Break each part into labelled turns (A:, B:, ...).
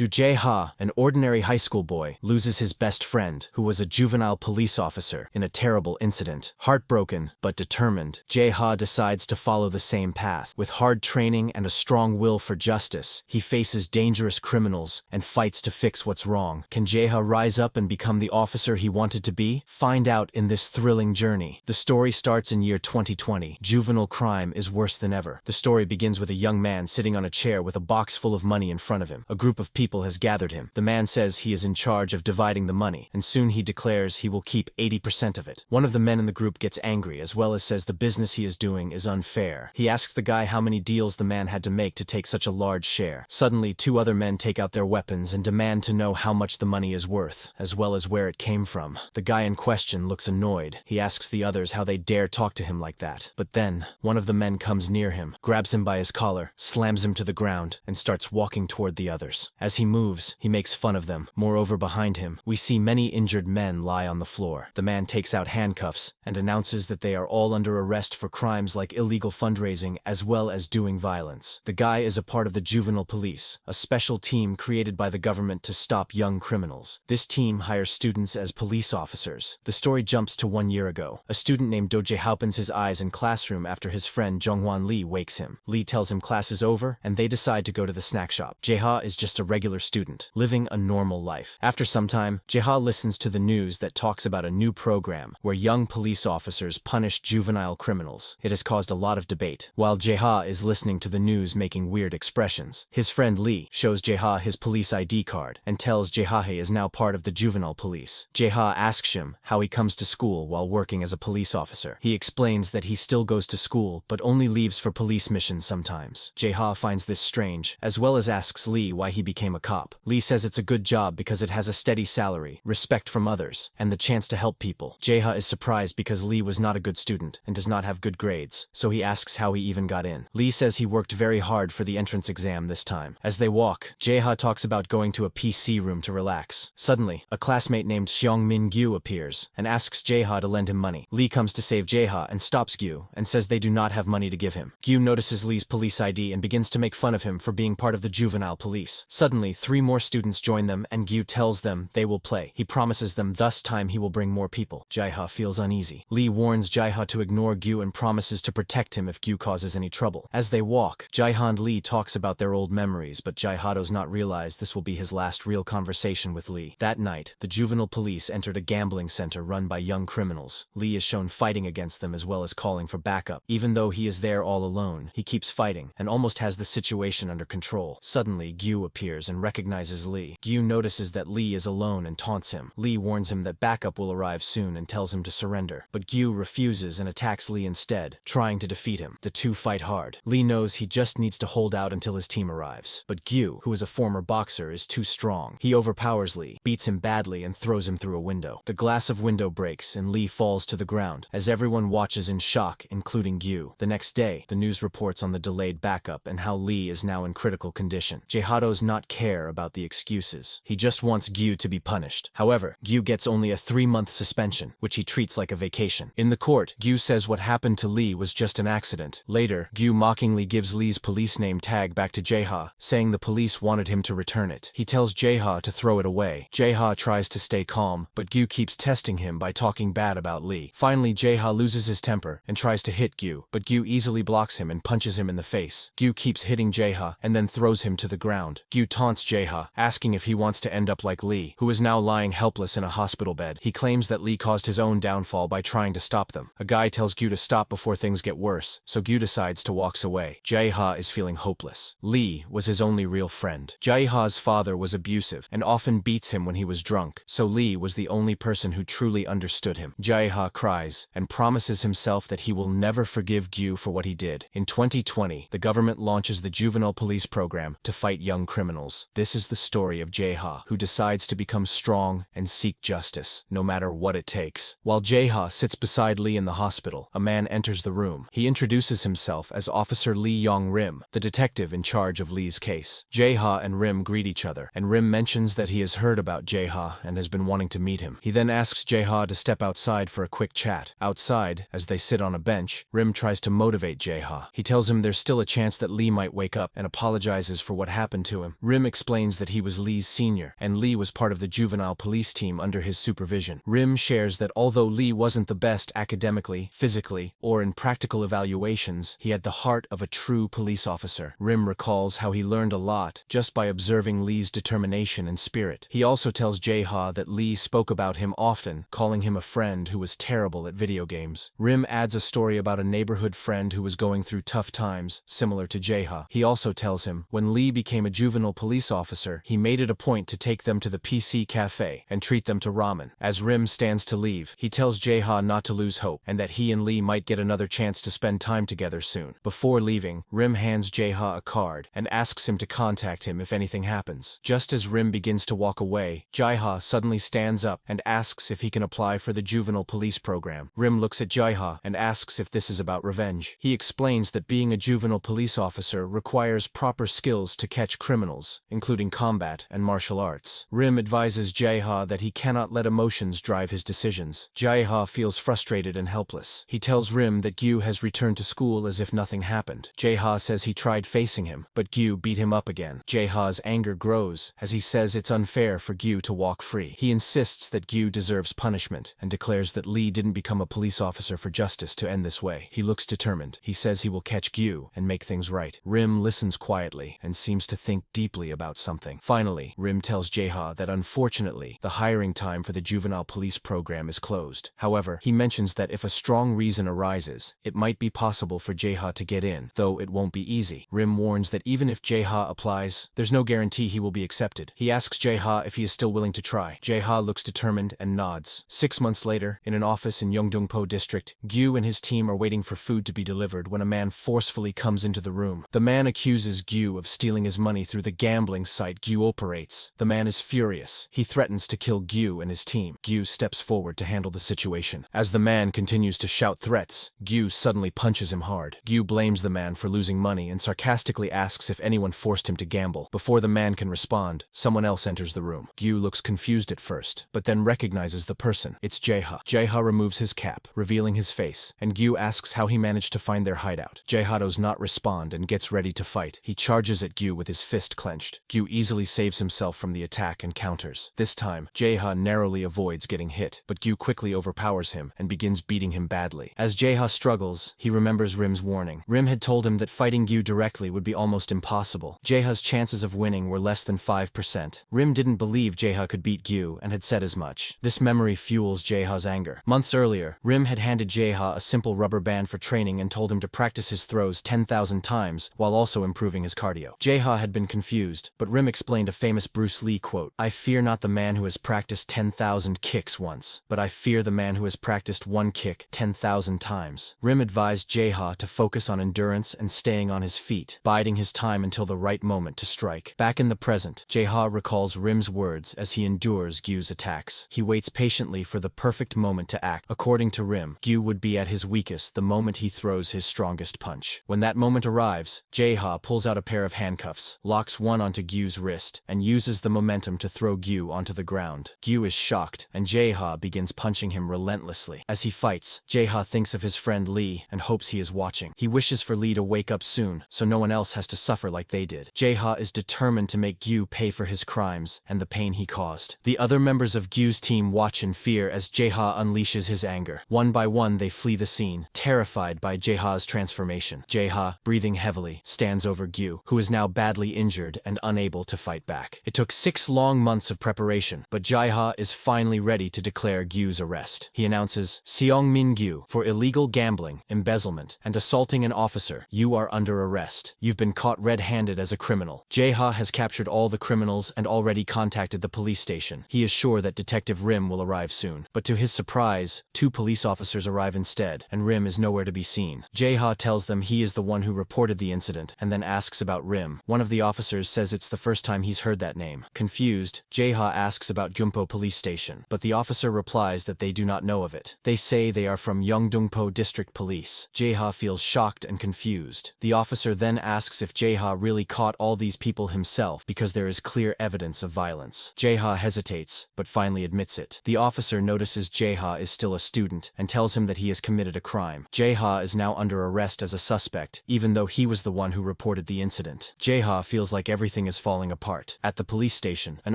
A: Do Jae-ha, an ordinary high school boy, loses his best friend, who was a juvenile police officer, in a terrible incident. Heartbroken, but determined, Jae-ha decides to follow the same path. With hard training and a strong will for justice, he faces dangerous criminals and fights to fix what's wrong. Can Jae-ha rise up and become the officer he wanted to be? Find out in this thrilling journey. The story starts in year 2020. Juvenile crime is worse than ever. The story begins with a young man sitting on a chair with a box full of money in front of him. A group of people has gathered him. The man says he is in charge of dividing the money, and soon he declares he will keep 80% of it. One of the men in the group gets angry, as well as says the business he is doing is unfair. He asks the guy how many deals the man had to make to take such a large share. Suddenly, two other men take out their weapons and demand to know how much the money is worth, as well as where it came from. The guy in question looks annoyed. He asks the others how they dare talk to him like that. But then, one of the men comes near him, grabs him by his collar, slams him to the ground, and starts walking toward the others. As he moves, he makes fun of them. Moreover, behind him, we see many injured men lie on the floor. The man takes out handcuffs and announces that they are all under arrest for crimes like illegal fundraising as well as doing violence. The guy is a part of the Juvenile Police, a special team created by the government to stop young criminals. This team hires students as police officers. The story jumps to 1 year ago. A student named Do Jae opens his eyes in classroom after his friend Jung-hwan Lee wakes him. Lee tells him class is over, and they decide to go to the snack shop. Jae-ha is just a regular student, living a normal life. After some time, Jae-ha listens to the news that talks about a new program where young police officers punish juvenile criminals. It has caused a lot of debate. While Jae-ha is listening to the news making weird expressions, his friend Lee shows Jae-ha his police ID card and tells Jae-ha he is now part of the Juvenile Police. Jae-ha asks him how he comes to school while working as a police officer. He explains that he still goes to school but only leaves for police missions sometimes. Jae-ha finds this strange, as well as asks Lee why he became a cop. Lee says it's a good job because it has a steady salary, respect from others, and the chance to help people. Jae-ha is surprised because Lee was not a good student and does not have good grades, so he asks how he even got in. Lee says he worked very hard for the entrance exam this time. As they walk, Jae-ha talks about going to a PC room to relax. Suddenly, a classmate named Seong Min-gyu appears and asks Jae-ha to lend him money. Lee comes to save Jae-ha and stops Gyu and says they do not have money to give him. Gyu notices Lee's police ID and begins to make fun of him for being part of the Juvenile Police. Suddenly, 3 more students join them and Gyu tells them they will play. He promises them thus time he will bring more people. Jae-ha feels uneasy. Lee warns Jae-ha to ignore Gyu and promises to protect him if Gyu causes any trouble. As they walk, Jae-ha and Lee talks about their old memories, but Jae-ha does not realize this will be his last real conversation with Lee. That night, the Juvenile Police entered a gambling center run by young criminals. Lee is shown fighting against them as well as calling for backup. Even though he is there all alone, he keeps fighting and almost has the situation under control. Suddenly, Gyu appears and recognizes Lee. Gyu notices that Lee is alone and taunts him. Lee warns him that backup will arrive soon and tells him to surrender. But Gyu refuses and attacks Lee instead, trying to defeat him. The two fight hard. Lee knows he just needs to hold out until his team arrives. But Gyu, who is a former boxer, is too strong. He overpowers Lee, beats him badly, and throws him through a window. The glass of window breaks and Lee falls to the ground, as everyone watches in shock, including Gyu. The next day, the news reports on the delayed backup and how Lee is now in critical condition. Jae-ha does not care about the excuses. He just wants Gyu to be punished. However, Gyu gets only a 3-month suspension, which he treats like a vacation. In the court, Gyu says what happened to Lee was just an accident. Later, Gyu mockingly gives Lee's police name tag back to Jae-ha, saying the police wanted him to return it. He tells Jae-ha to throw it away. Jae-ha tries to stay calm, but Gyu keeps testing him by talking bad about Lee. Finally, Jae-ha loses his temper and tries to hit Gyu, but Gyu easily blocks him and punches him in the face. Gyu keeps hitting Jae-ha and then throws him to the ground. Gyu taunts Jae-ha, asking if he wants to end up like Lee, who is now lying helpless in a hospital bed. He claims that Lee caused his own downfall by trying to stop them. A guy tells Gyu to stop before things get worse, so Gyu decides to walk away. Jae-ha is feeling hopeless. Lee was his only real friend. Jae-ha's father was abusive and often beats him when he was drunk, so Lee was the only person who truly understood him. Jae-ha cries and promises himself that he will never forgive Gyu for what he did. In 2020, the government launches the Juvenile Police program to fight young criminals. This is the story of Jae-ha, who decides to become strong and seek justice, no matter what it takes. While Jae-ha sits beside Lee in the hospital, a man enters the room. He introduces himself as Officer Lee Yong-rim, the detective in charge of Lee's case. Jae-ha and Rim greet each other, and Rim mentions that he has heard about Jae-ha and has been wanting to meet him. He then asks Jae-ha to step outside for a quick chat. Outside, as they sit on a bench, Rim tries to motivate Jae-ha. He tells him there's still a chance that Lee might wake up and apologizes for what happened to him. Rim explains that he was Lee's senior, and Lee was part of the juvenile police team under his supervision. Rim shares that although Lee wasn't the best academically, physically, or in practical evaluations, he had the heart of a true police officer. Rim recalls how he learned a lot just by observing Lee's determination and spirit. He also tells Jae-ha that Lee spoke about him often, calling him a friend who was terrible at video games. Rim adds a story about a neighborhood friend who was going through tough times, similar to Jae-ha. He also tells him, when Lee became a juvenile police officer, he made it a point to take them to the PC cafe and treat them to ramen. As Rim stands to leave, he tells Jae-ha not to lose hope, and that he and Lee might get another chance to spend time together soon. Before leaving, Rim hands Jae-ha a card and asks him to contact him if anything happens. Just as Rim begins to walk away, Jae-ha suddenly stands up and asks if he can apply for the juvenile police program. Rim looks at Jae-ha and asks if this is about revenge. He explains that being a juvenile police officer requires proper skills to catch criminals, including combat and martial arts. Rim advises Jae-ha that he cannot let emotions drive his decisions. Jae-ha feels frustrated and helpless. He tells Rim that Gyu has returned to school as if nothing happened. Jae-ha says he tried facing him, but Gyu beat him up again. Jae-ha's anger grows as he says it's unfair for Gyu to walk free. He insists that Gyu deserves punishment and declares that Lee didn't become a police officer for justice to end this way. He looks determined. He says he will catch Gyu and make things right. Rim listens quietly and seems to think deeply about something. Finally, Rim tells Jae-ha that unfortunately, the hiring time for the juvenile police program is closed. However, he mentions that if a strong reason arises, it might be possible for Jae-ha to get in, though it won't be easy. Rim warns that even if Jae-ha applies, there's no guarantee he will be accepted. He asks Jae-ha if he is still willing to try. Jae-ha looks determined and nods. 6 months later, in an office in Yeongdongpo district, Gyu and his team are waiting for food to be delivered when a man forcefully comes into the room. The man accuses Gyu of stealing his money through the gambling site Gyu operates. The man is furious. He threatens to kill Gyu and his team. Gyu steps forward to handle the situation. As the man continues to shout threats, Gyu suddenly punches him hard. Gyu blames the man for losing money and sarcastically asks if anyone forced him to gamble. Before the man can respond, someone else enters the room. Gyu looks confused at first, but then recognizes the person. It's Jae-ha. Jae-ha removes his cap, revealing his face, and Gyu asks how he managed to find their hideout. Jae-ha does not respond and gets ready to fight. He charges at Gyu with his fist clenched. Gyu easily saves himself from the attack and counters. This time, Jae-ha narrowly avoids getting hit, but Gyu quickly overpowers him and begins beating him badly. As Jae-ha struggles, he remembers Rim's warning. Rim had told him that fighting Gyu directly would be almost impossible. Jae-ha's chances of winning were less than 5%. Rim didn't believe Jae-ha could beat Gyu and had said as much. This memory fuels Jae-ha's anger. Months earlier, Rim had handed Jae-ha a simple rubber band for training and told him to practice his throws 10,000 times while also improving his cardio. Jae-ha had been confused, but Rim explained a famous Bruce Lee quote, "I fear not the man who has practiced 10,000 kicks once, but I fear the man who has practiced one kick 10,000 times." Rim advised Jae-ha to focus on endurance and staying on his feet, biding his time until the right moment to strike. Back in the present, Jae-ha recalls Rim's words as he endures Gyu's attacks. He waits patiently for the perfect moment to act. According to Rim, Gyu would be at his weakest the moment he throws his strongest punch. When that moment arrives, Jae-ha pulls out a pair of handcuffs, locks one onto Gyu's wrist, and uses the momentum to throw Gyu onto the ground. Gyu is shocked, and Jae-ha begins punching him relentlessly. As he fights, Jae-ha thinks of his friend Lee and hopes he is watching. He wishes for Lee to wake up soon, so no one else has to suffer like they did. Jae-ha is determined to make Gyu pay for his crimes and the pain he caused. The other members of Gyu's team watch in fear as Jae-ha unleashes his anger. One by one they flee the scene, terrified by Jae-ha's transformation. Jae-ha, breathing heavily, stands over Gyu, who is now badly injured and unable to fight back. It took 6 long months of preparation, but Jae-ha is finally ready to declare Gyu's arrest. He announces, "Seong-min Gyu, for illegal gambling, embezzlement, and assaulting an officer, you are under arrest. You've been caught red-handed as a criminal." Jae-ha has captured all the criminals and already contacted the police station. He is sure that Detective Rim will arrive soon. But to his surprise, 2 police officers arrive instead, and Rim is nowhere to be seen. Jae-ha tells them he is the one who reported the incident, and then asks about Rim. One of the officers says it's the first time he's heard that name. Confused, Jae-ha asks about Gyeongpo police station, but the officer replies that they do not know of it. They say they are from Yeongdongpo District Police. Jae-ha feels shocked and confused. The officer then asks if Jae-ha really caught all these people himself because there is clear evidence of violence. Jae-ha hesitates, but finally admits it. The officer notices Jae-ha is still a student and tells him that he has committed a crime. Jae-ha is now under arrest as a suspect, even though he was the one who reported the incident. Jae-ha feels like everything everything is falling apart. At the police station, an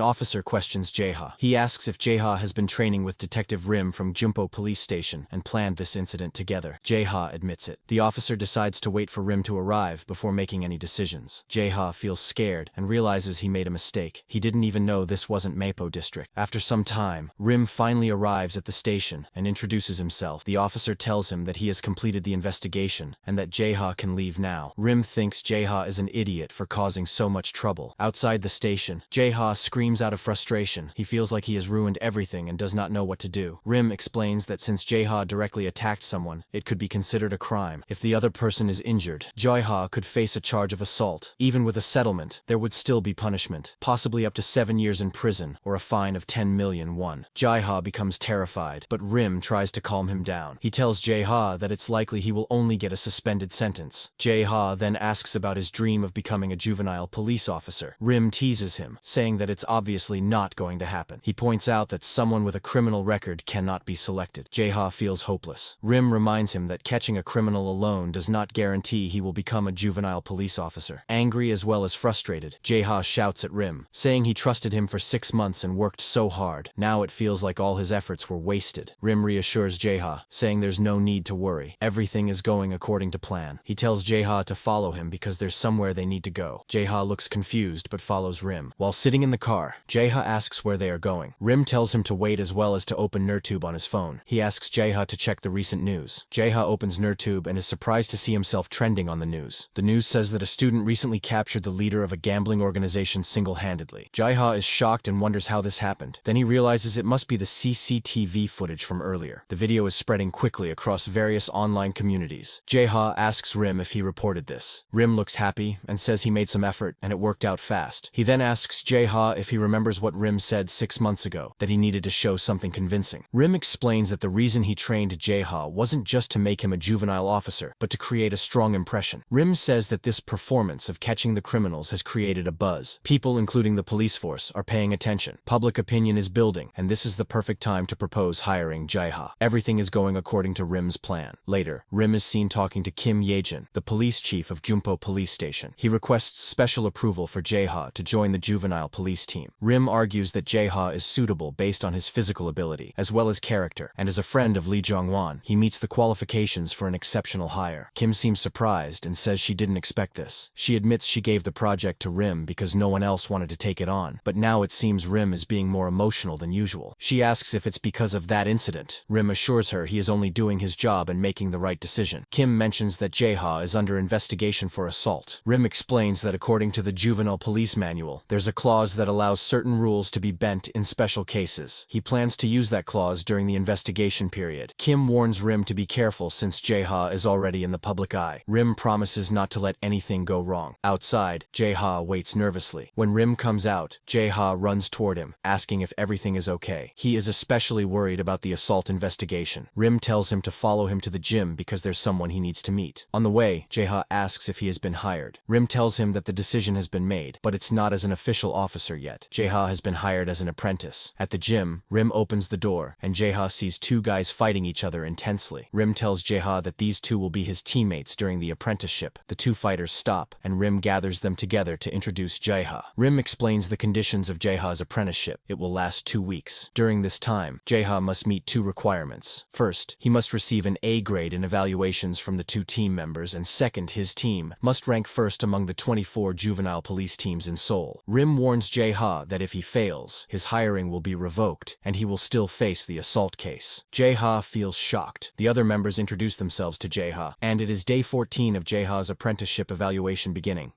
A: officer questions Jae-ha. He asks if Jae-ha has been training with Detective Rim from Jumpo Police Station and planned this incident together. Jae-ha admits it. The officer decides to wait for Rim to arrive before making any decisions. Jae-ha feels scared and realizes he made a mistake. He didn't even know this wasn't Mapo District. After some time, Rim finally arrives at the station and introduces himself. The officer tells him that he has completed the investigation and that Jae-ha can leave now. Rim thinks Jae-ha is an idiot for causing so much trouble. Outside the station, Jae-ha screams out of frustration. He feels like he has ruined everything and does not know what to do. Rim explains that since Jae-ha directly attacked someone, it could be considered a crime. If the other person is injured, Jae-ha could face a charge of assault. Even with a settlement, there would still be punishment, possibly up to 7 years in prison or a fine of 10 million won. Jae-ha becomes terrified, but Rim tries to calm him down. He tells Jae-ha that it's likely he will only get a suspended sentence. Jae-ha then asks about his dream of becoming a juvenile police officer. Rim teases him, saying that it's obviously not going to happen. He points out that someone with a criminal record cannot be selected. Jae-ha feels hopeless. Rim reminds him that catching a criminal alone does not guarantee he will become a juvenile police officer. Angry as well as frustrated, Jae-ha shouts at Rim, saying he trusted him for 6 months and worked so hard. Now it feels like all his efforts were wasted. Rim reassures Jae-ha, saying there's no need to worry. Everything is going according to plan. He tells Jae-ha to follow him because there's somewhere they need to go. Jae-ha looks confused but follows Rim. While sitting in the car, Jae-ha asks where they are going. Rim tells him to wait as well as to open Nurtube on his phone. He asks Jae-ha to check the recent news. Jae-ha opens Nurtube and is surprised to see himself trending on the news. The news says that a student recently captured the leader of a gambling organization single-handedly. Jae-ha is shocked and wonders how this happened. Then he realizes it must be the CCTV footage from earlier. The video is spreading quickly across various online communities. Jae-ha asks Rim if he reported this. Rim looks happy and says he made some effort and it worked out fast. He then asks Jae-ha if he remembers what Rim said 6 months ago, that he needed to show something convincing. Rim explains that the reason he trained Jae-ha wasn't just to make him a juvenile officer, but to create a strong impression. Rim says that this performance of catching the criminals has created a buzz. People, including the police force, are paying attention. Public opinion is building, and this is the perfect time to propose hiring Jae-ha. Everything is going according to Rim's plan. Later, Rim is seen talking to Kim Ye-jin, the police chief of Jumpo Police Station. He requests special approval for Jae-ha to join the juvenile police team. Rim argues that Jae-ha is suitable based on his physical ability, as well as character, and as a friend of Lee Jong-won, he meets the qualifications for an exceptional hire. Kim seems surprised and says she didn't expect this. She admits she gave the project to Rim because no one else wanted to take it on, but now it seems Rim is being more emotional than usual. She asks if it's because of that incident. Rim assures her he is only doing his job and making the right decision. Kim mentions that Jae-ha is under investigation for assault. Rim explains that according to the Juvenile Police Manual, there's a clause that allows certain rules to be bent in special cases. He plans to use that clause during the investigation period. Kim warns Rim to be careful since Jae-ha is already in the public eye. Rim promises not to let anything go wrong. Outside, Jae-ha waits nervously. When Rim comes out, Jae-ha runs toward him, asking if everything is okay. He is especially worried about the assault investigation. Rim tells him to follow him to the gym because there's someone he needs to meet. On the way, Jae-ha asks if he has been hired. Rim tells him that the decision has been made, but it's not as an official officer yet. Jae-ha has been hired as an apprentice. At the gym, Rim opens the door, and Jae-ha sees two guys fighting each other intensely. Rim tells Jae-ha that these two will be his teammates during the apprenticeship. The two fighters stop, and Rim gathers them together to introduce Jae-ha. Rim explains the conditions of Jae-ha's apprenticeship. It will last 2 weeks. During this time, Jae-ha must meet 2 requirements. First, he must receive an A grade in evaluations from the 2 team members, and second, his team must rank first among the 24 juvenile police teams in Seoul. Rim warns Jae-ha that if he fails, his hiring will be revoked, and he will still face the assault case. Jae-ha feels shocked. The other members introduce themselves to Jae-ha, and it is day 14 of Jae-ha's apprenticeship evaluation beginning.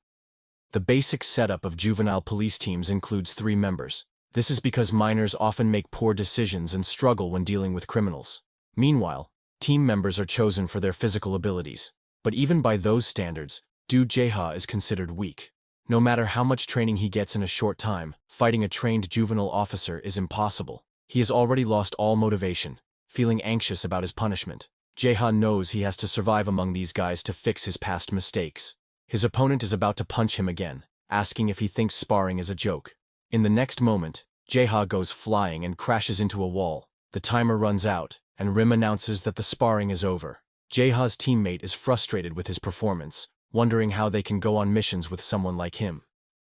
A: The basic setup of juvenile police teams includes 3 members. This is because minors often make poor decisions and struggle when dealing with criminals. Meanwhile, team members are chosen for their physical abilities. But even by those standards, Jae-ha is considered weak. No matter how much training he gets in a short time, fighting a trained juvenile officer is impossible. He has already lost all motivation, feeling anxious about his punishment. Jae-ha knows he has to survive among these guys to fix his past mistakes. His opponent is about to punch him again, asking if he thinks sparring is a joke. In the next moment, Jae-ha goes flying and crashes into a wall. The timer runs out, and Rim announces that the sparring is over. Jae-ha's teammate is frustrated with his performance, wondering how they can go on missions with someone like him.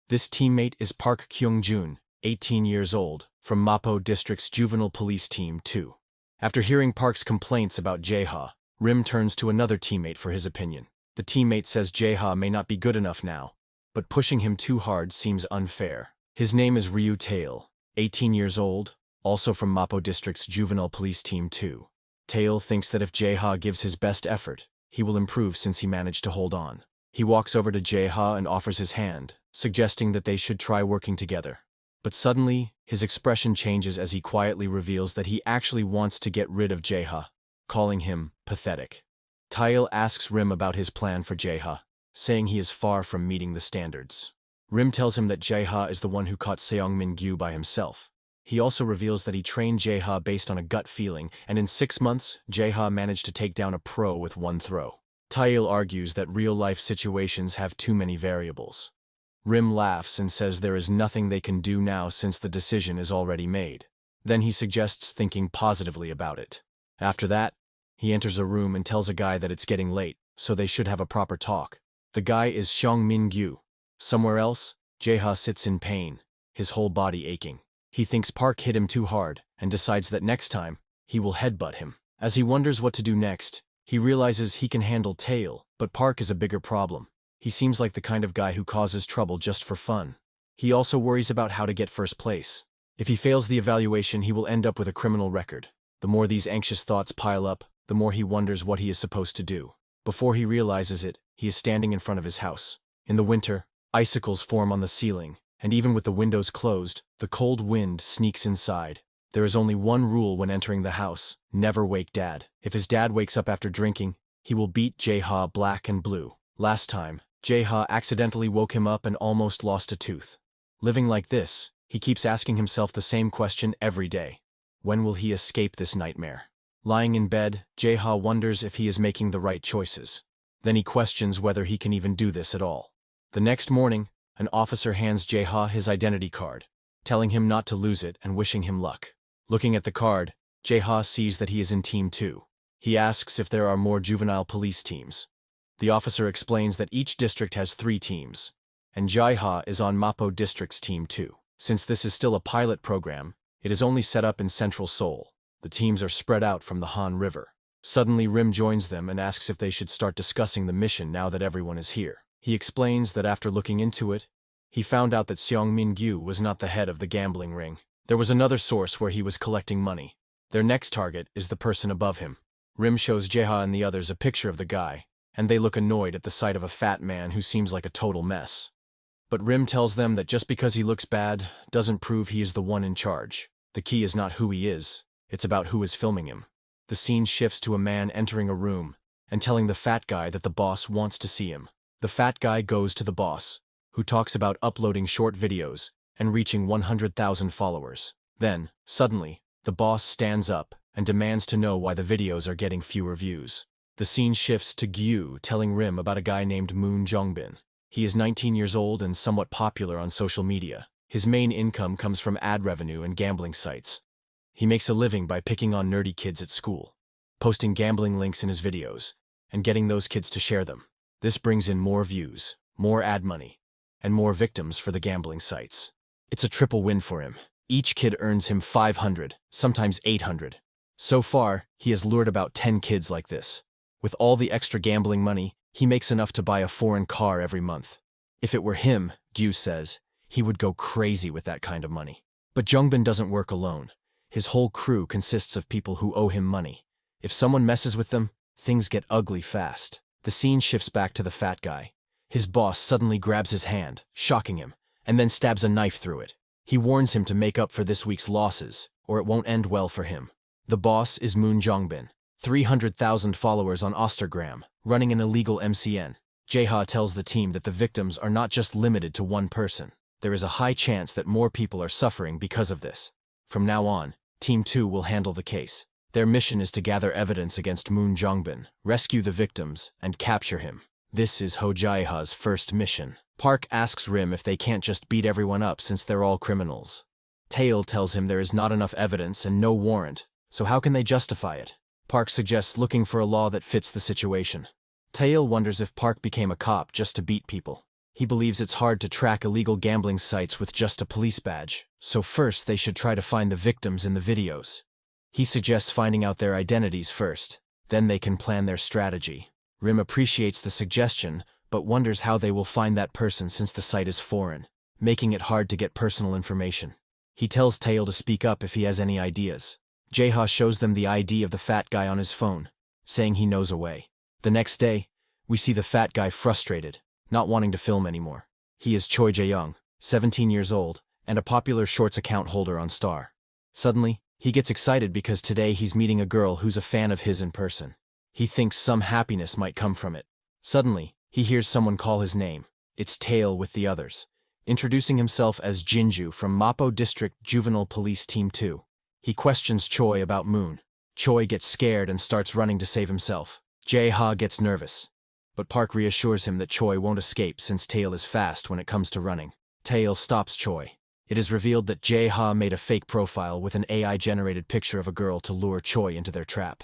A: This teammate is Park Kyung-jun, 18 years old, from Mapo District's Juvenile Police Team 2. After hearing Park's complaints about Jae-ha, Rim turns to another teammate for his opinion. The teammate says Jae-ha may not be good enough now, but pushing him too hard seems unfair. His name is Ryu Tail, 18 years old, also from Mapo District's Juvenile Police Team 2. Tail thinks that if Jae-ha gives his best effort, he will improve since he managed to hold on. He walks over to Jae-ha and offers his hand, suggesting that they should try working together. But suddenly, his expression changes as he quietly reveals that he actually wants to get rid of Jae-ha, calling him pathetic. Tail asks Rim about his plan for Jae-ha, saying he is far from meeting the standards. Rim tells him that Jae-ha is the one who caught Seong-min-gyu by himself. He also reveals that he trained Jae-ha based on a gut feeling, and in 6 months, Jae-ha managed to take down a pro with one throw. Tail argues that real-life situations have too many variables. Rim laughs and says there is nothing they can do now since the decision is already made. Then he suggests thinking positively about it. After that, he enters a room and tells a guy that it's getting late, so they should have a proper talk. The guy is Seong-min-gyu. Somewhere else, Jae-ha sits in pain, his whole body aching. He thinks Park hit him too hard and decides that next time, he will headbutt him. As he wonders what to do next, he realizes he can handle Tail, but Park is a bigger problem. He seems like the kind of guy who causes trouble just for fun. He also worries about how to get first place. If he fails the evaluation, he will end up with a criminal record. The more these anxious thoughts pile up, the more he wonders what he is supposed to do. Before he realizes it, he is standing in front of his house. In the winter, icicles form on the ceiling, and even with the windows closed, the cold wind sneaks inside. There is only one rule when entering the house: never wake Dad. If his dad wakes up after drinking, he will beat Jae-ha black and blue. Last time, Jae-ha accidentally woke him up and almost lost a tooth. Living like this, he keeps asking himself the same question every day. When will he escape this nightmare? Lying in bed, Jae-ha wonders if he is making the right choices. Then he questions whether he can even do this at all. The next morning, an officer hands Jae-ha his identity card, telling him not to lose it and wishing him luck. Looking at the card, Jae-ha sees that he is in Team 2. He asks if there are more juvenile police teams. The officer explains that each district has 3 teams, and Jae-ha is on Mapo District's Team 2. Since this is still a pilot program, it is only set up in central Seoul. The teams are spread out from the Han River. Suddenly Rim joins them and asks if they should start discussing the mission now that everyone is here. He explains that after looking into it, he found out that Seong-min-gyu was not the head of the gambling ring. There was another source where he was collecting money. Their next target is the person above him. Rim shows Jae-ha and the others a picture of the guy, and they look annoyed at the sight of a fat man who seems like a total mess. But Rim tells them that just because he looks bad doesn't prove he is the one in charge. The key is not who he is, it's about who is filming him. The scene shifts to a man entering a room and telling the fat guy that the boss wants to see him. The fat guy goes to the boss, who talks about uploading short videos and reaching 100,000 followers. Then, suddenly, the boss stands up and demands to know why the videos are getting fewer views. The scene shifts to Gyu telling Rim about a guy named Moon Jongbin. He is 19 years old and somewhat popular on social media. His main income comes from ad revenue and gambling sites. He makes a living by picking on nerdy kids at school, posting gambling links in his videos, and getting those kids to share them. This brings in more views, more ad money, and more victims for the gambling sites. It's a triple win for him. Each kid earns him 500, sometimes 800. So far, he has lured about 10 kids like this. With all the extra gambling money, he makes enough to buy a foreign car every month. If it were him, Gyu says, he would go crazy with that kind of money. But Jongbin doesn't work alone. His whole crew consists of people who owe him money. If someone messes with them, things get ugly fast. The scene shifts back to the fat guy. His boss suddenly grabs his hand, shocking him, and then stabs a knife through it. He warns him to make up for this week's losses, or it won't end well for him. The boss is Moon Jongbin, 300,000 followers on Ostergram, running an illegal MCN. Jae-ha tells the team that the victims are not just limited to one person. There is a high chance that more people are suffering because of this. From now on, Team 2 will handle the case. Their mission is to gather evidence against Moon Jongbin, rescue the victims, and capture him. This is Ho Jae-ha's first mission. Park asks Rim if they can't just beat everyone up since they're all criminals. Tail tells him there is not enough evidence and no warrant, so how can they justify it? Park suggests looking for a law that fits the situation. Tail wonders if Park became a cop just to beat people. He believes it's hard to track illegal gambling sites with just a police badge, so first they should try to find the victims in the videos. He suggests finding out their identities first, then they can plan their strategy. Rim appreciates the suggestion, but wonders how they will find that person since the site is foreign, making it hard to get personal information. He tells Tail to speak up if he has any ideas. Jae-ha shows them the ID of the fat guy on his phone, saying he knows a way. The next day, we see the fat guy frustrated, not wanting to film anymore. He is Choi Jae-young, 17 years old, and a popular shorts account holder on Star. Suddenly, he gets excited because today he's meeting a girl who's a fan of his in person. He thinks some happiness might come from it. Suddenly, he hears someone call his name. It's Tail with the others, introducing himself as Jinju from Mapo District Juvenile Police Team 2. He questions Choi about Moon. Choi gets scared and starts running to save himself. Jae-ha gets nervous, but Park reassures him that Choi won't escape since Tail is fast when it comes to running. Tail stops Choi. It is revealed that Jae-ha made a fake profile with an AI-generated picture of a girl to lure Choi into their trap.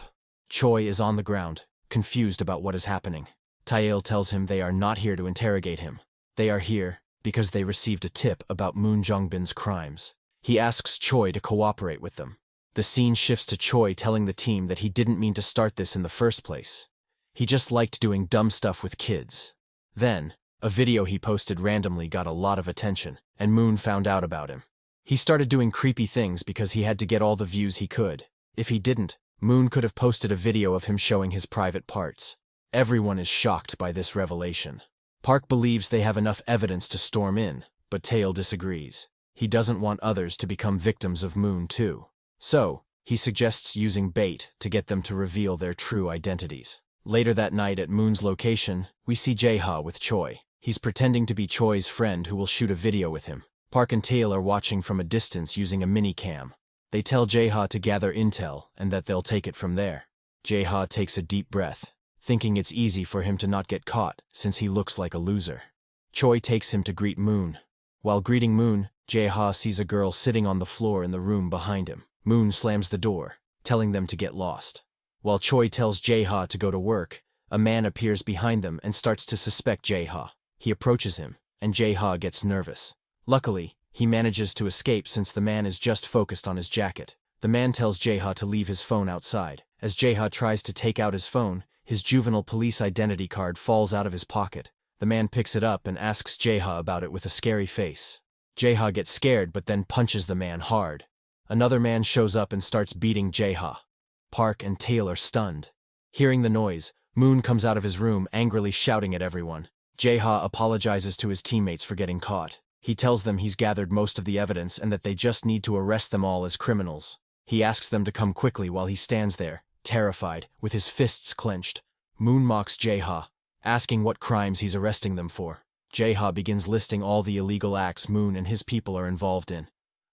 A: Choi is on the ground, confused about what is happening. Tail tells him they are not here to interrogate him. They are here because they received a tip about Moon Jongbin's crimes. He asks Choi to cooperate with them. The scene shifts to Choi telling the team that he didn't mean to start this in the first place. He just liked doing dumb stuff with kids. Then, a video he posted randomly got a lot of attention, and Moon found out about him. He started doing creepy things because he had to get all the views he could. If he didn't, Moon could have posted a video of him showing his private parts. Everyone is shocked by this revelation. Park believes they have enough evidence to storm in, but Tail disagrees. He doesn't want others to become victims of Moon too. So, he suggests using bait to get them to reveal their true identities. Later that night at Moon's location, we see Jae-ha with Choi. He's pretending to be Choi's friend who will shoot a video with him. Park and Tail are watching from a distance using a mini-cam. They tell Jae-ha to gather intel and that they'll take it from there. Jae-ha takes a deep breath, thinking it's easy for him to not get caught since he looks like a loser. Choi takes him to greet Moon. While greeting Moon, Jae-ha sees a girl sitting on the floor in the room behind him. Moon slams the door, telling them to get lost. While Choi tells Jae-ha to go to work, a man appears behind them and starts to suspect Jae-ha. He approaches him, and Jae-ha gets nervous. Luckily, he manages to escape since the man is just focused on his jacket. The man tells Jae-ha to leave his phone outside. As Jae-ha tries to take out his phone, his juvenile police identity card falls out of his pocket. The man picks it up and asks Jae-ha about it with a scary face. Jae-ha gets scared but then punches the man hard. Another man shows up and starts beating Jae-ha. Park and Tail are stunned. Hearing the noise, Moon comes out of his room angrily shouting at everyone. Jae-ha apologizes to his teammates for getting caught. He tells them he's gathered most of the evidence and that they just need to arrest them all as criminals. He asks them to come quickly while he stands there, terrified, with his fists clenched. Moon mocks Jae-ha, asking what crimes he's arresting them for. Jae-ha begins listing all the illegal acts Moon and his people are involved in.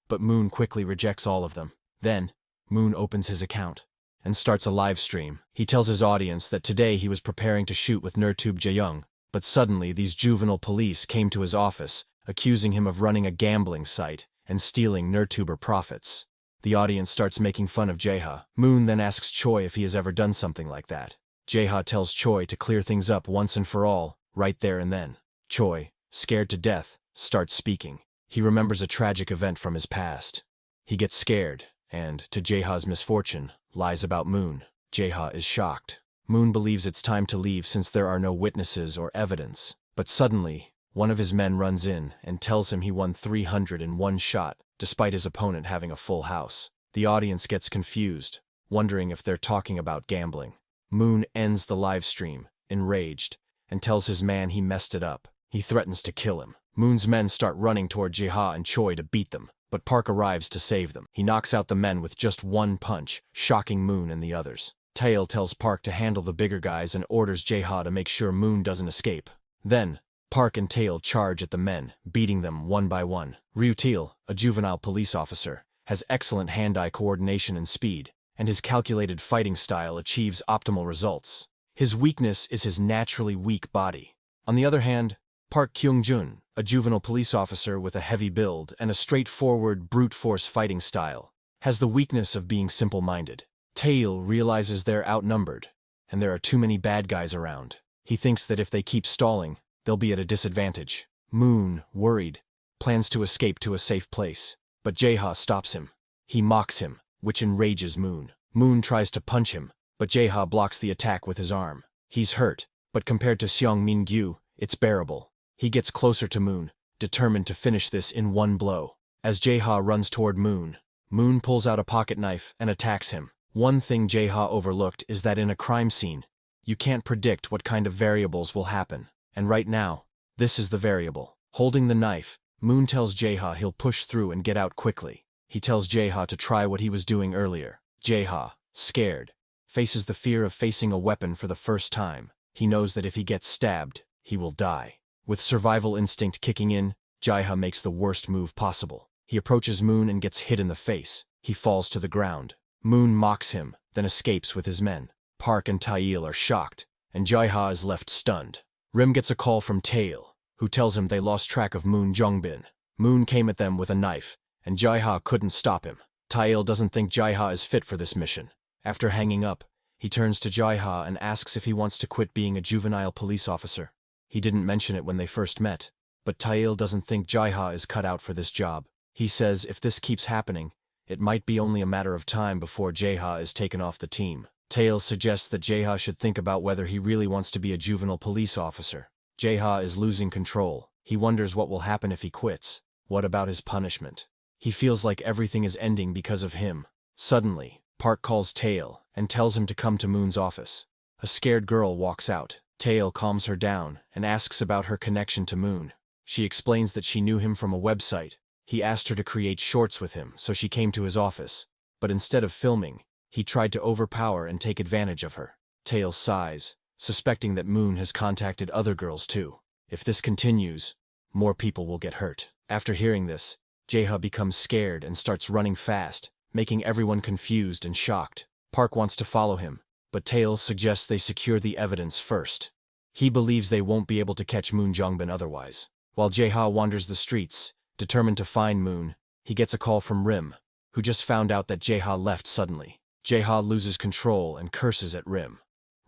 A: But Moon quickly rejects all of them. Then, Moon opens his account and starts a live stream. He tells his audience that today he was preparing to shoot with Nurtube Jae-young, but suddenly these juvenile police came to his office, accusing him of running a gambling site and stealing Nurtuber profits. The audience starts making fun of Jae-ha. Moon then asks Choi if he has ever done something like that. Jae-ha tells Choi to clear things up once and for all, right there and then. Choi, scared to death, starts speaking. He remembers a tragic event from his past. He gets scared, and, to Jae-ha's misfortune, lies about Moon. Jae-ha is shocked. Moon believes it's time to leave since there are no witnesses or evidence. But suddenly, one of his men runs in and tells him he won 300 in one shot, despite his opponent having a full house. The audience gets confused, wondering if they're talking about gambling. Moon ends the live stream, enraged, and tells his man he messed it up. He threatens to kill him. Moon's men start running toward Jae-ha and Choi to beat them, but Park arrives to save them. He knocks out the men with just one punch, shocking Moon and the others. Tail tells Park to handle the bigger guys and orders Jae-ha to make sure Moon doesn't escape. Then, Park and Tail charge at the men, beating them one by one. Ryutil, a juvenile police officer, has excellent hand-eye coordination and speed, and his calculated fighting style achieves optimal results. His weakness is his naturally weak body. On the other hand, Park Kyung-jun, a juvenile police officer with a heavy build and a straightforward brute force fighting style, has the weakness of being simple-minded. Tail realizes they're outnumbered, and there are too many bad guys around. He thinks that if they keep stalling, they'll be at a disadvantage. Moon, worried, plans to escape to a safe place, but Jae-ha stops him. He mocks him, which enrages Moon. Moon tries to punch him, but Jae-ha blocks the attack with his arm. He's hurt, but compared to Seong Min-gyu, it's bearable. He gets closer to Moon, determined to finish this in one blow. As Jae-ha runs toward Moon, Moon pulls out a pocket knife and attacks him. One thing Jae-ha overlooked is that in a crime scene, you can't predict what kind of variables will happen. And right now, this is the variable. Holding the knife, Moon tells Jae-ha he'll push through and get out quickly. He tells Jae-ha to try what he was doing earlier. Jae-ha, scared, faces the fear of facing a weapon for the first time. He knows that if he gets stabbed, he will die. With survival instinct kicking in, Jae-ha makes the worst move possible. He approaches Moon and gets hit in the face. He falls to the ground. Moon mocks him, then escapes with his men. Park and Tail are shocked, and Jae-ha is left stunned. Rim gets a call from Tail, who tells him they lost track of Moon Jongbin. Moon came at them with a knife, and Jae-ha couldn't stop him. Tail doesn't think Jae-ha is fit for this mission. After hanging up, he turns to Jae-ha and asks if he wants to quit being a juvenile police officer. He didn't mention it when they first met, but Tail doesn't think Jae-ha is cut out for this job. He says if this keeps happening, it might be only a matter of time before Jae-ha is taken off the team. Tail suggests that Jae-ha should think about whether he really wants to be a juvenile police officer. Jae-ha is losing control. He wonders what will happen if he quits. What about his punishment? He feels like everything is ending because of him. Suddenly, Park calls Tail and tells him to come to Moon's office. A scared girl walks out. Tail calms her down and asks about her connection to Moon. She explains that she knew him from a website. He asked her to create shorts with him, so she came to his office. But instead of filming, he tried to overpower and take advantage of her. Tail sighs, suspecting that Moon has contacted other girls too. If this continues, more people will get hurt. After hearing this, Jae-ha becomes scared and starts running fast, making everyone confused and shocked. Park wants to follow him, but Tail suggests they secure the evidence first. He believes they won't be able to catch Moon Jongbin otherwise. While Jae-ha wanders the streets, determined to find Moon, he gets a call from Rim, who just found out that Jae-ha left suddenly. Jae-ha loses control and curses at Rim.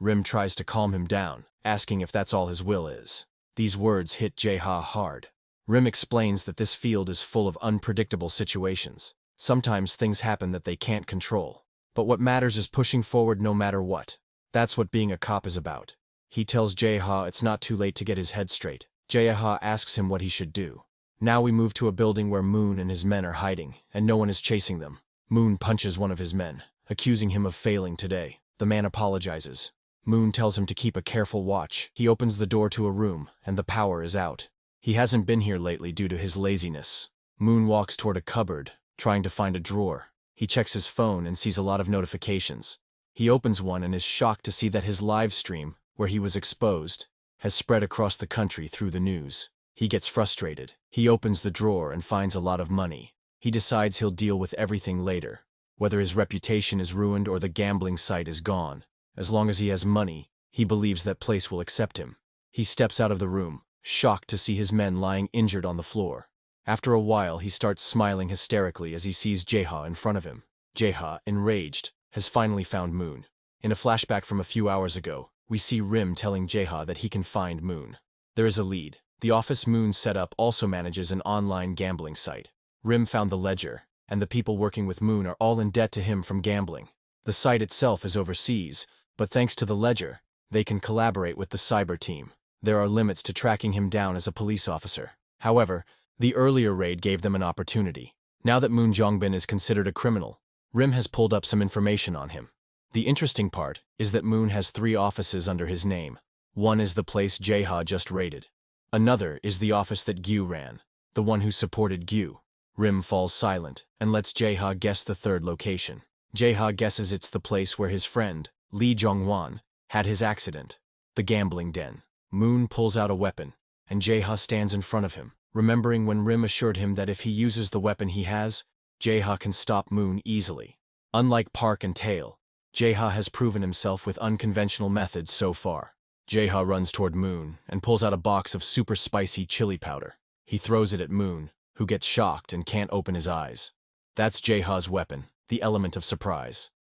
A: Rim tries to calm him down, asking if that's all his will is. These words hit Jae-ha hard. Rim explains that this field is full of unpredictable situations. Sometimes things happen that they can't control. But what matters is pushing forward no matter what. That's what being a cop is about. He tells Jae-ha it's not too late to get his head straight. Jae-ha asks him what he should do. Now we move to a building where Moon and his men are hiding, and no one is chasing them. Moon punches one of his men, accusing him of failing today. The man apologizes. Moon tells him to keep a careful watch. He opens the door to a room, and the power is out. He hasn't been here lately due to his laziness. Moon walks toward a cupboard, trying to find a drawer. He checks his phone and sees a lot of notifications. He opens one and is shocked to see that his live stream, where he was exposed, has spread across the country through the news. He gets frustrated. He opens the drawer and finds a lot of money. He decides he'll deal with everything later. Whether his reputation is ruined or the gambling site is gone, as long as he has money, he believes that place will accept him. He steps out of the room, shocked to see his men lying injured on the floor. After a while, he starts smiling hysterically as he sees Jae-ha in front of him. Jae-ha, enraged, has finally found Moon. In a flashback from a few hours ago, we see Rim telling Jae-ha that he can find Moon. There is a lead. The office Moon set up also manages an online gambling site. Rim found the ledger, and the people working with Moon are all in debt to him from gambling. The site itself is overseas, but thanks to the ledger, they can collaborate with the cyber team. There are limits to tracking him down as a police officer. However, the earlier raid gave them an opportunity. Now that Moon Jongbin is considered a criminal, Rim has pulled up some information on him. The interesting part is that Moon has 3 offices under his name. One is the place Jae-ha just raided. Another is the office that Gyu ran, the one who supported Gyu. Rim falls silent and lets Jae-ha guess the 3rd location. Jae-ha guesses it's the place where his friend, Lee Jong-won, had his accident, the gambling den. Moon pulls out a weapon, and Jae-ha stands in front of him, remembering when Rim assured him that if he uses the weapon he has, Jae-ha can stop Moon easily. Unlike Park and Tail, Jae-ha has proven himself with unconventional methods so far. Jae-ha runs toward Moon and pulls out a box of super spicy chili powder. He throws it at Moon, who gets shocked and can't open his eyes. That's Jae-ha's weapon, the element of surprise.